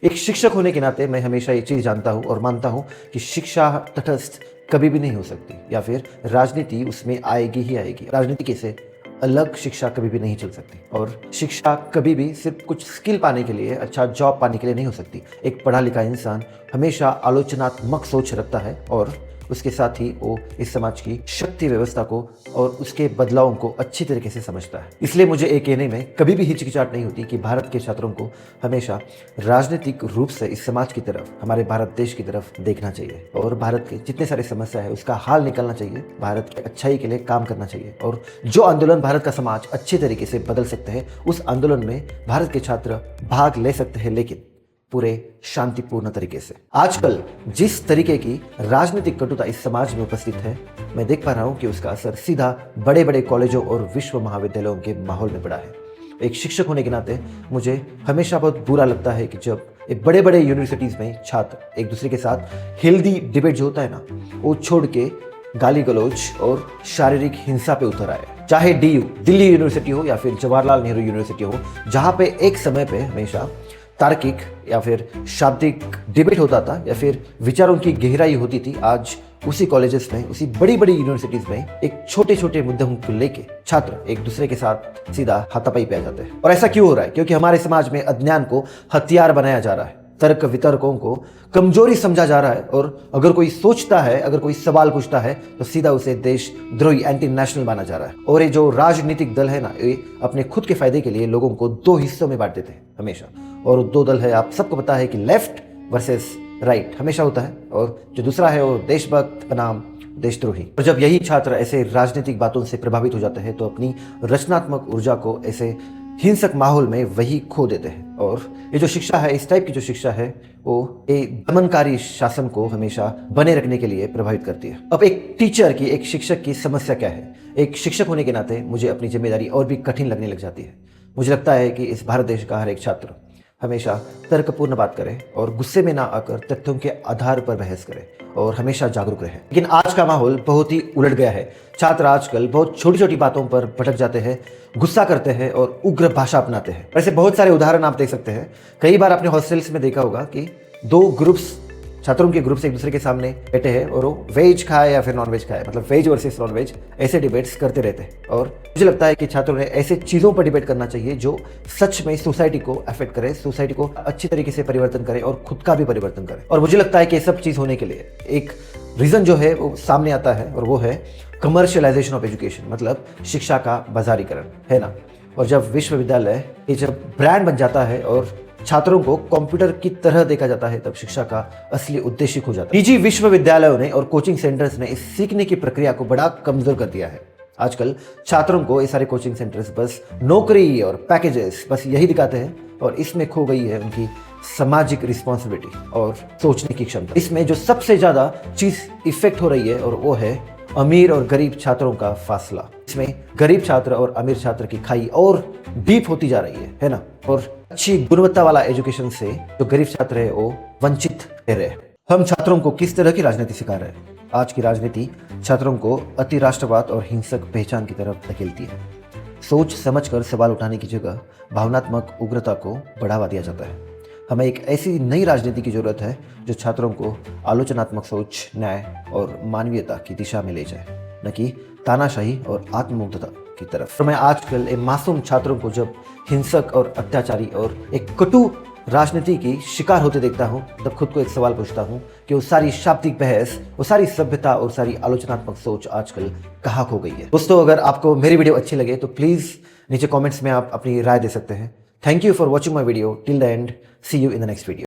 एक शिक्षक होने के नाते मैं हमेशा ये चीज़ जानता हूँ और मानता हूँ कि शिक्षा तटस्थ कभी भी नहीं हो सकती, या फिर राजनीति उसमें आएगी ही आएगी। राजनीति से अलग शिक्षा कभी भी नहीं चल सकती, और शिक्षा कभी भी सिर्फ कुछ स्किल पाने के लिए, अच्छा जॉब पाने के लिए नहीं हो सकती। एक पढ़ा लिखा इंसान हमेशा आलोचनात्मक सोच रखता है और उसके साथ ही वो इस समाज की शक्ति व्यवस्था को और उसके बदलावों को अच्छी तरीके से समझता है। इसलिए मुझे ये कहने में कभी भी हिचकिचाहट नहीं होती कि भारत के छात्रों को हमेशा राजनीतिक रूप से इस समाज की तरफ, हमारे भारत देश की तरफ देखना चाहिए, और भारत के जितने सारे समस्या है उसका हाल निकालना चाहिए, भारत की अच्छाई के लिए काम करना चाहिए। और जो आंदोलन भारत का समाज अच्छे तरीके से बदल सकते हैं, उस आंदोलन में भारत के छात्र भाग ले सकते हैं, लेकिन पूरे शांतिपूर्ण तरीके से। आजकल जिस तरीके की राजनीतिक कटुता इस समाज में उपस्थित है, मैं देख पा रहा हूं कि उसका असर सीधा बड़े बड़े कॉलेजों और विश्व महाविद्यालयों के माहौल में पड़ा है। एक शिक्षक होने के नाते मुझे हमेशा बहुत बुरा लगता है कि जब एक बड़े बड़े यूनिवर्सिटीज में छात्र एक दूसरे के साथ हेल्दी डिबेट जो होता है ना, वो छोड़ के गाली गलौज और शारीरिक हिंसा पे उतर आए। चाहे DU दिल्ली यूनिवर्सिटी हो या फिर जवाहरलाल नेहरू यूनिवर्सिटी हो, जहां पे एक समय पे हमेशा तार्किक या फिर शाब्दिक डिबेट होता था या फिर विचारों की गहराई होती थी, आज उसी कॉलेजेस में, उसी बड़ी बड़ी यूनिवर्सिटीज में एक छोटे छोटे मुद्दों को लेके छात्र एक दूसरे के साथ सीधा हाथापाई पे आ जाते हैं। और ऐसा क्यों हो रहा है? क्योंकि हमारे समाज में अज्ञान को हथियार बनाया जा रहा है, तर्क वितर्कों को कमजोरी समझा जा रहा है, और अगर कोई सोचता है, अगर कोई सवाल पूछता है, तो सीधा उसे देशद्रोही, एंटी नेशनल माना जा रहा है। और ये जो राजनीतिक दल है ना, ये अपने खुद के फायदे के लिए लोगों को दो हिस्सों में बांट देते हैं हमेशा। और दो दल है, आप सबको पता है कि लेफ्ट वर्सेस राइट हमेशा होता है, और जो दूसरा है वो देशभक्त बनाम देशद्रोही। और जब यही छात्र ऐसे राजनीतिक बातों से प्रभावित हो जाते हैं, तो अपनी रचनात्मक ऊर्जा को ऐसे हिंसक माहौल में वही खो देते हैं। और ये जो शिक्षा है, इस टाइप की जो शिक्षा है, वो एक दमनकारी शासन को हमेशा बने रखने के लिए प्रभावित करती है। अब एक टीचर की, एक शिक्षक की समस्या क्या है? एक शिक्षक होने के नाते मुझे अपनी जिम्मेदारी और भी कठिन लगने लग जाती है। मुझे लगता है कि इस भारत देश का हर एक छात्र हमेशा तर्कपूर्ण बात करे और गुस्से में ना आकर तथ्यों के आधार पर बहस करे और हमेशा जागरूक रहे। लेकिन आज का माहौल बहुत ही उलट गया है। छात्र आजकल बहुत छोटी छोटी बातों पर भटक जाते हैं, गुस्सा करते हैं और उग्र भाषा अपनाते हैं। ऐसे बहुत सारे उदाहरण आप देख सकते हैं। कई बार आपने हॉस्टल्स में देखा होगा कि दो ग्रुप्स, छात्रों के ग्रुप्स एक दूसरे के सामने बैठे हैं और वो वेज खाए या फिर नॉन वेज खाए, मतलब वेज वर्सेस नॉन वेज, ऐसे डिबेट्स करते रहते हैं। और मुझे लगता है कि छात्रों ने ऐसे चीज़ों पर डिबेट करना चाहिए जो सच में सोसाइटी को अफेक्ट करे, सोसाइटी को अच्छी तरीके से परिवर्तन करे और खुद का भी परिवर्तन करे। और मुझे लगता है कि ये सब चीज़ होने के लिए एक रीज़न जो है वो सामने आता है, और वो है कमर्शियलाइजेशन ऑफ एजुकेशन, मतलब शिक्षा का बाजारीकरण, है ना। और जब विश्वविद्यालय ये जब ब्रांड बन जाता है और छात्रों को कंप्यूटर की तरह देखा जाता है, तब शिक्षा का असली उद्देश्य खो जाता है। निजी विश्वविद्यालयों ने और कोचिंग सेंटर्स ने इस सीखने की प्रक्रिया को बड़ा कमजोर कर दिया है। आजकल छात्रों को ये सारे कोचिंग सेंटर्स बस नौकरी और पैकेजेस बस यही दिखाते हैं, और इसमें खो गई है उनकी सामाजिक रिस्पॉन्सिबिलिटी और सोचने की क्षमता। इसमें जो सबसे ज्यादा चीज इफेक्ट हो रही है, और वो है अमीर और गरीब छात्रों का फासला। इसमें गरीब छात्र और अमीर छात्र की खाई और डीप होती जा रही है ना। और अच्छी गुणवत्ता वाला एजुकेशन से जो गरीब छात्र है वो वंचित रह रहे हैं। हम छात्रों को किस तरह की राजनीति सिखा रहे हैं? आज की राजनीति छात्रों को अति राष्ट्रवाद और हिंसक पहचान की तरफ धकेलती है। सोच समझकर सवाल उठाने की जगह भावनात्मक उग्रता को बढ़ावा दिया जाता है। हमें एक ऐसी नई राजनीति की जरूरत है जो छात्रों को आलोचनात्मक सोच, न्याय और मानवीयता की दिशा में ले जाए, न कि तानाशाही और आत्ममुग्धता की तरफ। तो मैं आजकल मासूम छात्रों को जब हिंसक और अत्याचारी और एक कटु राजनीति की शिकार होते देखता हूँ, तब खुद को एक सवाल पूछता हूँ कि वो सारी शाब्दिक बहस, वो सारी सभ्यता और सारी आलोचनात्मक सोच आजकल कहाँ खो गई है। दोस्तों, अगर आपको मेरी वीडियो अच्छी लगे तो प्लीज नीचे कमेंट्स में आप अपनी राय दे सकते हैं। Thank you for watching my video till the end. See you in the next video.